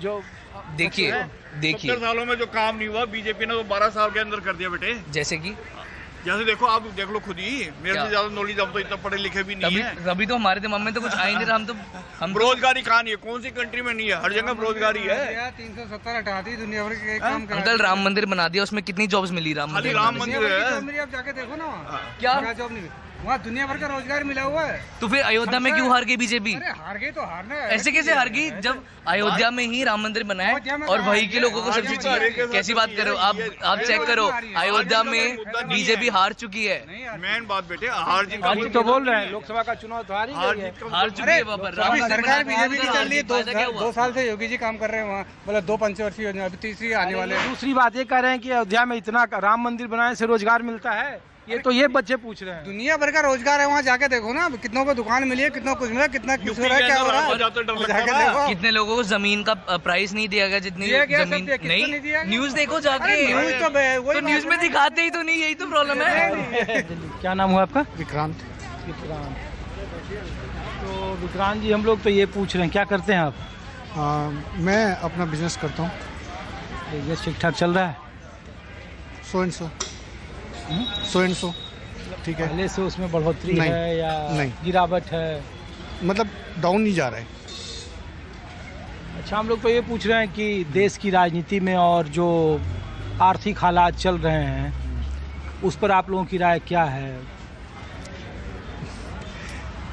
जो देखिए 70 सालों में जो काम नहीं हुआ बीजेपी ने वो 12 साल के अंदर कर दिया बेटे। जैसे कि जैसे देखो आप देख लो खुद ही, मेरे से ज्यादा नॉलेज, हम तो इतना पढ़े लिखे भी नहीं है। तभी तो हमारे दिमाग में तो कुछ आ ही नहीं रहा। हम बेरोजगारी कहाँ नहीं है, कौन सी कंट्री में नहीं है, हर जगह बेरोजगारी है। 370 हटा दी, दुनिया भर के काम करा अंकल राम मंदिर बना दिया, उसमें कितनी जॉब्स मिली? राम खाली मंदिर राम बनाने से? मंदिर है। मेरी आप जाके देखो ना वहाँ क्या जॉब नहीं, वहाँ दुनिया भर का रोजगार मिला हुआ है। तो फिर अयोध्या में क्यों हार गई बीजेपी? अरे हार गई तो हारना है। ऐसे कैसे हार गई जब अयोध्या में ही राम मंदिर बना है और वही के लोगों को सब्सिडी चाहिए? कैसी बात कर रहे हो आप चेक करो, अयोध्या में बीजेपी हार चुकी है। मेन बात बेटे, हार जीत आज तो बोल रहे हैं लोकसभा का चुनाव तो हार ही गई है। हार चुकी है वहाँ पर। अभी सरकार बीजेपी की चल रही है, फायदा क्या हुआ? 2 साल से योगी जी काम कर रहे हैं वहाँ, मतलब 2 पंचवर्षीय योजना, अभी तीसरी आने वाले हैं। दूसरी बात ये कह रहे हैं कि अयोध्या में इतना राम मंदिर बनाने से रोजगार मिलता है, ये बच्चे पूछ रहे हैं। दुनिया भर का रोजगार है, वहाँ जाके देखो ना, कितनों को दुकान मिली है, कितना कुछ मिला, कितना कुछ हो रहा है, क्या हो रहा है, जाके देखो। कितने लोगों को जमीन का प्राइस नहीं दिया गया जितनी दिया गया, जमीन सब दिया, किसको नहीं दिया गया? न्यूज देखो जाके। न्यूज तो वही तो न्यूज में दिखाते ही तो नहीं, यही तो प्रॉब्लम है। क्या नाम हुआ आपका? विक्रांत। तो विक्रांत जी, हम लोग तो ये पूछ रहे हैं, क्या करते हैं आप? मैं अपना बिजनेस करता हूँ। बिजनेस ठीक ठाक चल रहा है? 100 ठीक है। पहले से उसमें बढ़ोतरी नहीं, है या नहीं। गिरावट है? मतलब डाउन नहीं जा रहा है। अच्छा, हम लोग तो ये पूछ रहे हैं कि देश की राजनीति में और जो आर्थिक हालात चल रहे हैं उस पर आप लोगों की राय क्या है?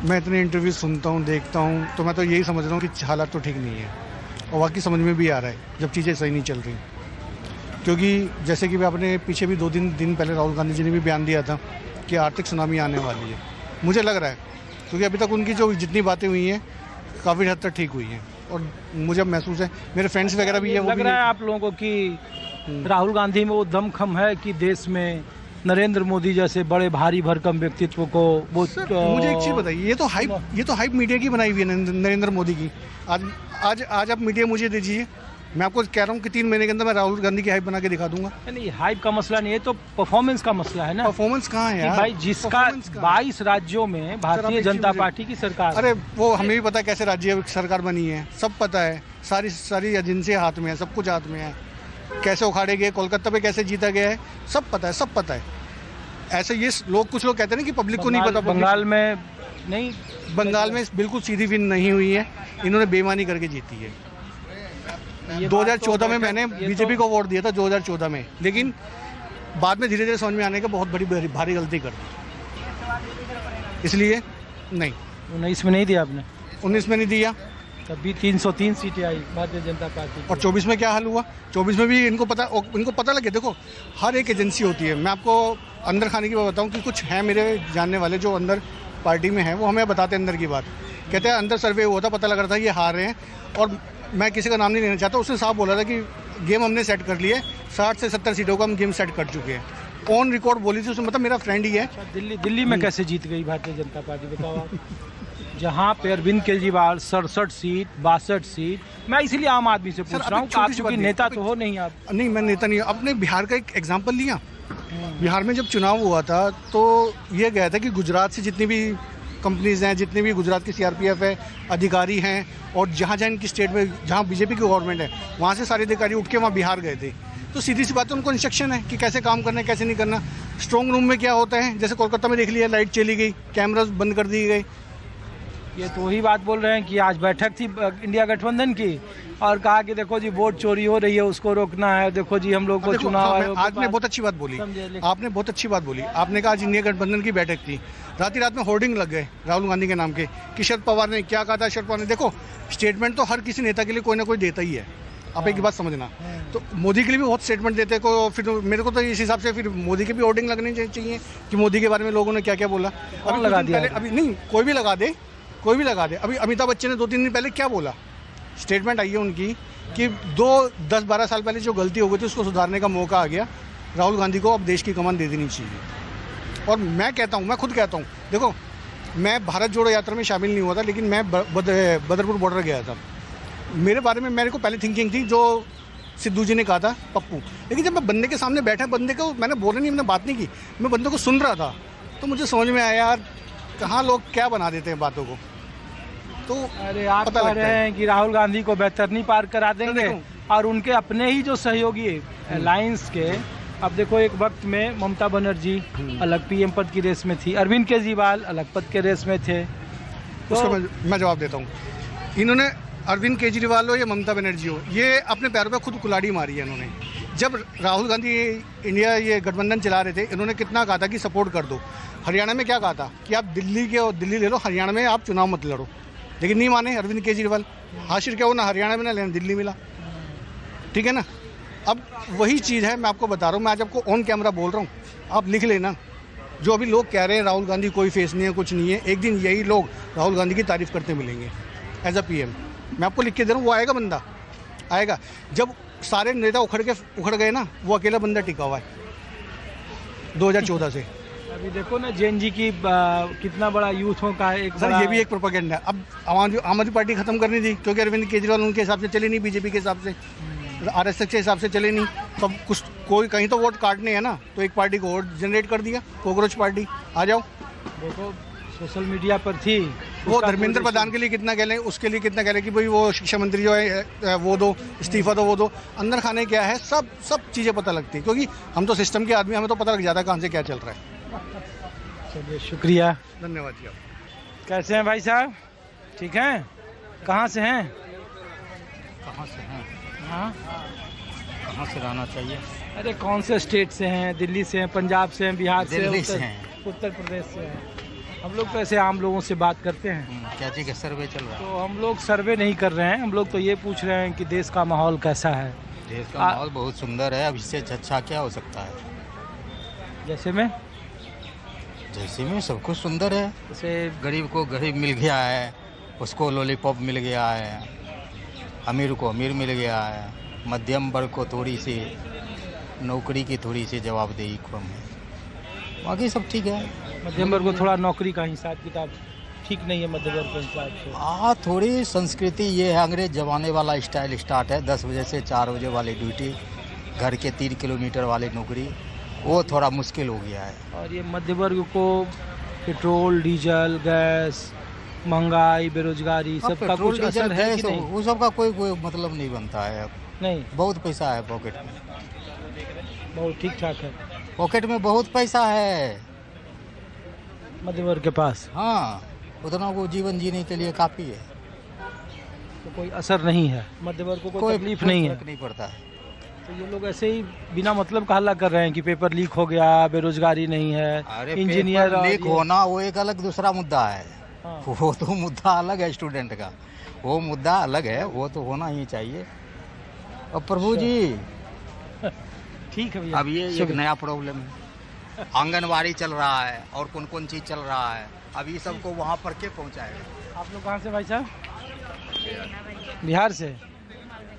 मैं इतने इंटरव्यू सुनता हूँ, देखता हूँ, तो मैं तो यही समझ रहा हूँ कि हालात तो ठीक नहीं है, और वाकई समझ में भी आ रहा है जब चीज़ें सही नहीं चल रही। क्योंकि जैसे कि आपने पीछे भी 2 दिन पहले राहुल गांधी जी ने भी बयान दिया था कि आर्थिक सुनामी आने वाली है। मुझे लग रहा है, क्योंकि अभी तक उनकी जो जितनी बातें हुई हैं काफ़ी हद तक ठीक हुई हैं, और मुझे महसूस है, मेरे फ्रेंड्स वगैरह भी है, वो लग भी रहा है आप लोगों को कि राहुल गांधी में वो दमखम है कि देश में नरेंद्र मोदी जैसे बड़े भारी भरकम व्यक्तित्व को वो मुझे एक चीज़ बताइए, ये तो हाइप मीडिया की बनाई हुई है नरेंद्र मोदी की। आज आप मीडिया मुझे दीजिए, मैं आपको कह रहा हूँ कि 3 महीने के अंदर मैं राहुल गांधी की हाइप बना के दिखा दूंगा। नहीं, हाइप का मसला नहीं है, तो परफॉर्मेंस का मसला है ना। परफॉर्मेंस कहाँ है कि यार? भाई जिसका 22 राज्यों में भारतीय जनता पार्टी की सरकार, अरे वो हमें भी पता है कैसे राज्य सरकार बनी है, सब पता है, सारी एजेंसियाँ हाथ में है, सब कुछ हाथ में है, कैसे उखाड़े गए, कोलकाता पे कैसे जीता गया है, सब पता है। ऐसे ये कुछ लोग कहते हैं कि पब्लिक को नहीं पता। बंगाल में नहीं, बंगाल में बिल्कुल सीधी विन नहीं हुई है, इन्होंने बेईमानी करके जीती है। 2014 में मैंने बीजेपी को वोट दिया था, 2014 में, लेकिन बाद में धीरे धीरे समझ में आने का बहुत बड़ी भारी गलती कर दी, इसलिए नहीं। 19 में नहीं दिया आपने? 19 में नहीं दिया, तभी 303 सीटें आई भारतीय जनता पार्टी। और 24 में क्या हाल हुआ? 24 में भी इनको पता लगे। देखो, हर एक एजेंसी होती है। मैं आपको अंदर खाने की बात बताऊं कि कुछ हैं मेरे जानने वाले जो अंदर पार्टी में हैं, वो हमें बताते हैं अंदर की बात। कहते हैं अंदर सर्वे हुआ था, पता लग रहा था ये हार रहे हैं, और मैं किसी का नाम नहीं लेना चाहता, उसने साफ बोला था कि गेम हमने सेट कर लिए, 60 से 70 सीटों का हम गेम सेट कर चुके हैं। ऑन रिकॉर्ड बोली थी उसने, मतलब मेरा फ्रेंड ही है। दिल्ली में कैसे जीत गई भारतीय जनता पार्टी, बताओ आप? जहाँ पे अरविंद केजरीवाल 67 सीट, 62 सीट। मैं इसीलिए आम आदमी से पूछ रहा हूँ, आप चूंकि नेता तो हो नहीं। आप नहीं, मैं नेता नहीं हूँ। अपने बिहार का एक एग्जाम्पल लिया। बिहार में जब चुनाव हुआ था तो ये गया था कि गुजरात से जितनी भी कंपनीज हैं, जितनी भी गुजरात की CRPF है, अधिकारी हैं, और जहाँ इनकी स्टेट में जहाँ बीजेपी की गवर्नमेंट है, वहाँ से सारे अधिकारी उठ के वहाँ बिहार गए थे। तो सीधी सी बात है, उनको इंस्ट्रक्शन है कि कैसे काम करना है, कैसे नहीं करना। स्ट्रॉन्ग रूम में क्या होता है, जैसे कोलकाता में देख लिया, लाइट चली गई, कैमरा बंद कर दिए गए। ये तो वही बात बोल रहे हैं कि आज बैठक थी इंडिया गठबंधन की, और कहा कि देखो जी वोट चोरी हो रही है, उसको रोकना है, देखो जी हम लोग को चुनाव आयोग। आपने बहुत अच्छी बात बोली, आपने बहुत अच्छी बात बोली। आपने कहा आज इंडिया गठबंधन की बैठक थी, रात में होर्डिंग लग गए राहुल गांधी के नाम के कि शरद पवार ने क्या कहा था। शरद पवार ने, देखो स्टेटमेंट तो हर किसी नेता के लिए कोई ना कोई देता ही है, आप एक बात समझना। तो मोदी के लिए भी बहुत स्टेटमेंट देते को, फिर मेरे को तो इस हिसाब से फिर मोदी की भी होर्डिंग लगनी चाहिए कि मोदी के बारे में लोगों ने क्या क्या बोला। अभी लगा दिया, अभी नहीं, कोई भी लगा दे। अभी अमिताभ बच्चन ने 2-3 दिन पहले क्या बोला, स्टेटमेंट आई है उनकी कि 10-12 साल पहले जो गलती हो गई थी उसको सुधारने का मौका आ गया, राहुल गांधी को अब देश की कमान दे देनी चाहिए। और मैं खुद कहता हूँ, देखो मैं भारत जोड़ो यात्रा में शामिल नहीं हुआ था, लेकिन मैं बदरपुर बॉर्डर गया था। मेरे बारे में मेरे को पहले थिंकिंग थी जो सिद्धू जी ने कहा था, पप्पू, लेकिन जब मैं बंदे के सामने बैठा, बंदे को मैंने बोला नहीं, मैंने बात नहीं की, मैं बंदे को सुन रहा था, तो मुझे समझ में आया यार कहाँ लोग क्या बना देते हैं बातों को। तो अरे आप पता कह लगता रहे है। हैं कि राहुल गांधी को बैतरनी पार करा देंगे देखो। और उनके अपने ही जो सहयोगी अलायंस के, अब देखो एक वक्त में ममता बनर्जी अलग पीएम पद की रेस में थी, अरविंद केजरीवाल अलग पद के रेस में थे, उसका तो मैं जवाब देता हूँ। इन्होंने अरविंद केजरीवाल हो या ममता बनर्जी हो, ये अपने पैरों पे खुद कुल्हाड़ी मारी है इन्होंने। जब राहुल गांधी इंडिया ये गठबंधन चला रहे थे, इन्होंने कितना कहा था कि सपोर्ट कर दो। हरियाणा में क्या कहा था कि आप दिल्ली ले लो, हरियाणा में आप चुनाव मत लड़ो, लेकिन नहीं माने अरविंद केजरीवाल। हासिल क्या हो, ना हरियाणा में ना लेना दिल्ली मिला, ठीक है ना। अब वही चीज़ है, मैं आपको बता रहा हूँ, मैं आज आपको ऑन कैमरा बोल रहा हूँ, आप लिख लेना। जो अभी लोग कह रहे हैं राहुल गांधी कोई फेस नहीं है, कुछ नहीं है, एक दिन यही लोग राहुल गांधी की तारीफ करते मिलेंगे एज अ पीएम। मैं आपको लिख के दे रहा हूँ, वो आएगा, बंदा आएगा। जब सारे नेता उखड़ गए ना, वो अकेला बंदा टिका हुआ है 2014 से। अभी देखो ना जेएनजी की कितना बड़ा यूथों का एक सर बड़ा, ये भी एक प्रोपेगेंडा है। अब आम आदमी पार्टी खत्म करनी थी, क्योंकि अरविंद केजरीवाल उनके हिसाब से चले नहीं, बीजेपी के हिसाब से, आरएसएस के हिसाब से चले नहीं। तो अब कुछ कोई कहीं तो वोट काटने हैं ना, तो एक पार्टी को वोट जनरेट कर दिया, कॉकरोच पार्टी, आ जाओ। देखो सोशल मीडिया पर थी वो उसका धर्मेंद्र कोई प्रधान के लिए कितना कह लें, उसके लिए कितना कह लें कि भाई वो शिक्षा मंत्री जो है वो दो, इस्तीफा दो, वो दो। अंदर खाने क्या है, सब चीज़ें पता लगती है, क्योंकि हम तो सिस्टम के आदमी, हमें तो पता लग जाता है कहाँ से क्या चल रहा है। चलिए शुक्रिया। धन्यवाद जी। आप कैसे हैं भाई साहब, ठीक हैं? कहाँ से हैं? कहाँ से हैं? हाँ, कहाँ से रहना चाहिए? अरे कौन से स्टेट से हैं? दिल्ली से हैं, पंजाब से हैं, बिहार से दिल्ली हैं, से हैं। उत्तर प्रदेश से हैं। हम लोग तो ऐसे आम लोगों से बात करते हैं, क्या चीज़ का सर्वे चल रहा है? तो हम लोग सर्वे नहीं कर रहे हैं, हम लोग तो ये पूछ रहे हैं कि देश का माहौल कैसा है। देश का माहौल बहुत सुंदर है, अब इससे अच्छा क्या हो सकता है? जैसे में जैसे में सब कुछ सुंदर है। जैसे गरीब को गरीब मिल गया है, उसको लॉलीपॉप मिल गया है, अमीर को अमीर मिल गया है, मध्यम वर्ग को थोड़ी सी नौकरी की थोड़ी सी जवाबदेही कम है, बाकी सब ठीक है। मध्यम वर्ग को थोड़ा नौकरी का हिसाब किताब ठीक नहीं है मध्य वर्ग के हिसाब से। हाँ, थोड़ी संस्कृति ये है, अंग्रेज जमाने वाला स्टाइल स्टार्ट है, 10 बजे से 4 बजे वाली ड्यूटी, घर के 3 किलोमीटर वाली नौकरी, वो थोड़ा मुश्किल हो गया है। और ये मध्य वर्ग को पेट्रोल, डीजल, गैस, महंगाई, बेरोजगारी हाँ, सबका पेट्रोल, कुछ असर डीजल, है कि गैस, नहीं? वो सबका कोई मतलब नहीं बनता है। नहीं, बहुत पैसा है पॉकेट में, बहुत ठीक ठाक है पॉकेट में बहुत पैसा है। मध्य वर्ग के पास, हाँ, उतना वो जीवन जीने के लिए काफ़ी है, तो कोई असर नहीं है, मध्य वर्ग को कोई तकलीफ नहीं है। फर्क नहीं पड़ता है। तो ये लोग ऐसे ही बिना मतलब का हल्ला कर रहे हैं कि पेपर लीक हो गया, बेरोजगारी नहीं है, अरे इंजीनियर पेपर और लीक ये- होना वो एक अलग दूसरा मुद्दा है। हाँ। वो तो मुद्दा अलग है स्टूडेंट का, वो मुद्दा अलग है, वो तो होना ही चाहिए। अब प्रभु जी, ठीक है भैया। अब ये एक शुक्रिया। नया प्रॉब्लम है, आंगनवाड़ी चल रहा है और कौन कौन चीज़ चल रहा है, अब ये सबको वहाँ पर के पहुँचाएगा? आप लोग कहाँ से भाई साहब? बिहार से।